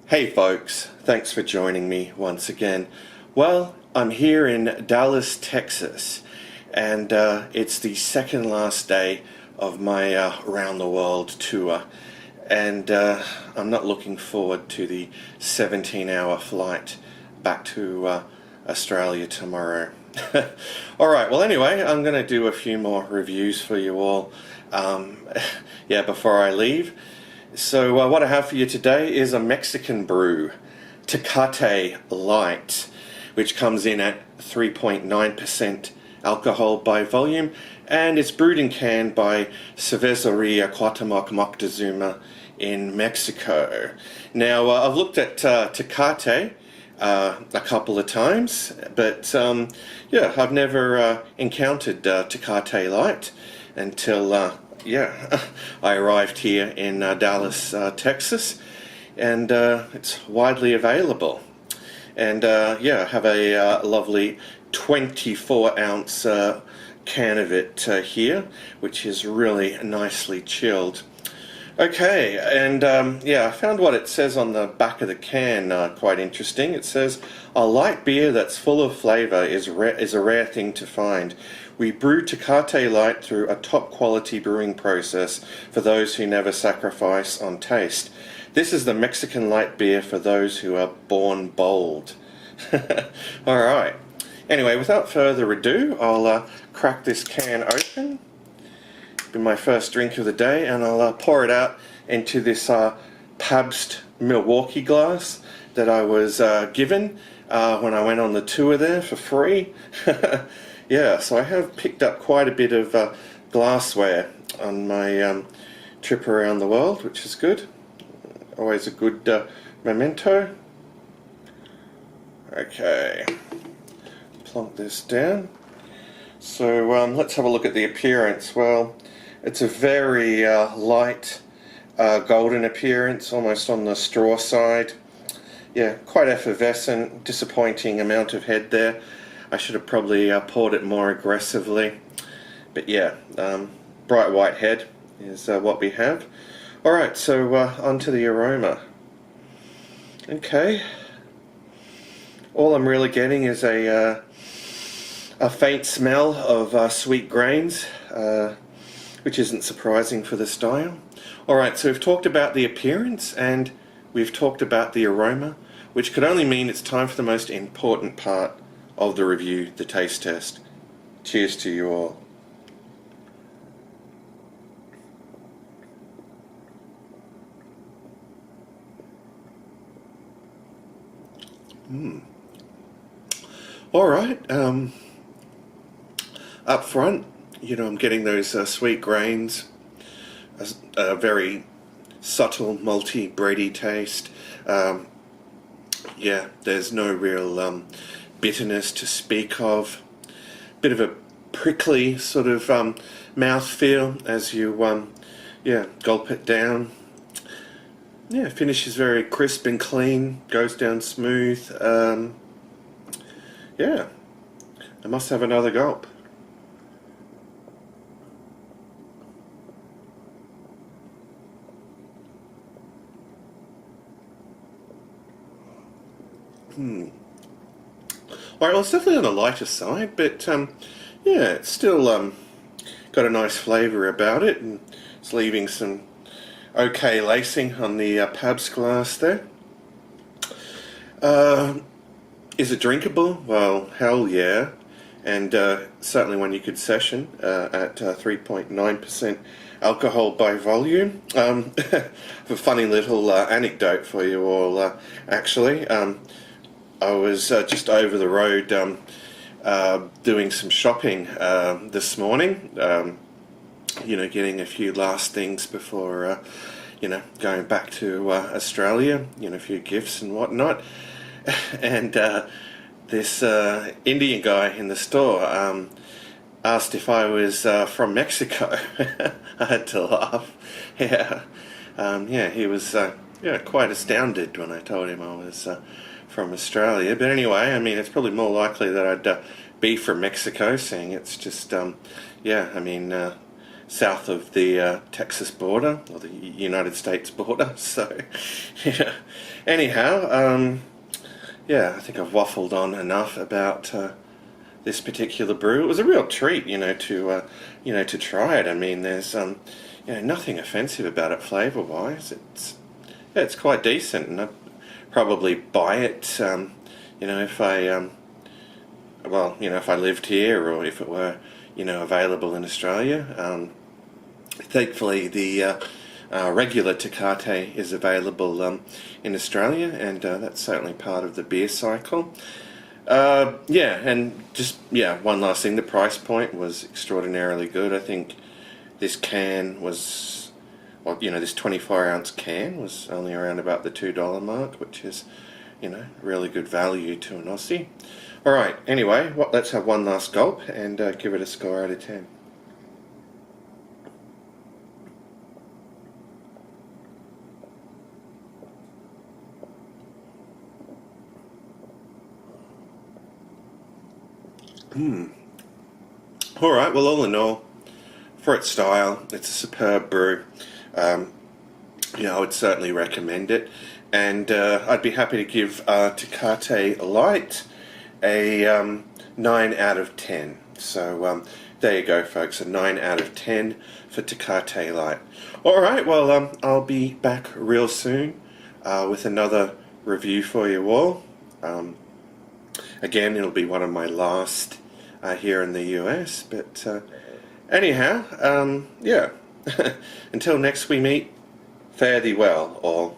Hey folks, thanks for joining me once again. Well, I'm here in Dallas, Texas, and it's the second last day of my around the world tour, and I'm not looking forward to the 17-hour flight back to Australia tomorrow. Alright, well anyway, I'm going to do a few more reviews for you all before I leave. So what I have for you today is a Mexican brew, Tecate Light, which comes in at 3.9% alcohol by volume, and it's brewed and canned by Cervecería Cuauhtémoc Moctezuma in Mexico. Now I've looked at Tecate a couple of times, but I've never encountered Tecate Light until I arrived here in Dallas, Texas, and it's widely available. And I have a lovely 24-ounce can of it here, which is really nicely chilled. Okay, and I found what it says on the back of the can quite interesting. It says, "A light beer that's full of flavor is a rare thing to find. We brew Tecate Light through a top-quality brewing process for those who never sacrifice on taste. This is the Mexican light beer for those who are born bold." Alright, anyway, without further ado, I'll crack this can open. Be my first drink of the day, and I'll pour it out into this Pabst Milwaukee glass that I was given when I went on the tour there for free. So I have picked up quite a bit of glassware on my trip around the world, which is good. Always a good memento. Okay, plonk this down. So let's have a look at the appearance. Well, it's a very light golden appearance, almost on the straw side. Yeah, quite effervescent, disappointing amount of head there. I should have probably poured it more aggressively. But bright white head is what we have. Alright, so on to the aroma. Okay. All I'm really getting is a faint smell of sweet grains, which isn't surprising for the style. Alright, so we've talked about the appearance and we've talked about the aroma, which could only mean it's time for the most important part of the review, the taste test. Cheers to you all. Alright, up front, I'm getting those sweet grains, a very subtle malty bready taste. There's no real bitterness to speak of. Bit of a prickly sort of mouth feel as you gulp it down. Finish is very crisp and clean, goes down smooth. I must have another gulp. Alright, well, it's definitely on the lighter side, but it's still got a nice flavour about it, and it's leaving some okay lacing on the Pabst glass there. Is it drinkable? Well, hell yeah, and certainly one you could session at 3.9% alcohol by volume. I have a funny little anecdote for you all, actually. I was just over the road doing some shopping this morning, getting a few last things before, going back to Australia, a few gifts and whatnot. And this Indian guy in the store asked if I was from Mexico. I had to laugh. He was quite astounded when I told him I was from Australia. But anyway, I mean, it's probably more likely that I'd be from Mexico, seeing it's just south of the Texas border, or the United States border. So, yeah. Anyhow, yeah, I think I've waffled on enough about this particular brew. It was a real treat, to try it. I mean, there's nothing offensive about it flavour-wise. It's quite decent, and I'd probably buy it, if I if I lived here, or if it were, available in Australia. Thankfully, the regular Tecate is available in Australia, and that's certainly part of the beer cycle. One last thing, the price point was extraordinarily good. I think this can was, this 24-ounce can was only around about the $2 mark, which is, really good value to an Aussie. Alright, anyway, let's have one last gulp and give it a score out of 10. Alright, well, all in all, for its style, it's a superb brew. I would certainly recommend it. And I'd be happy to give Tecate Light a 9 out of 10. So there you go, folks, a 9 out of 10 for Tecate Light. Alright, well, I'll be back real soon with another review for you all. Again, it'll be one of my last here in the US, but anyhow, yeah. Until next we meet, fare thee well, all.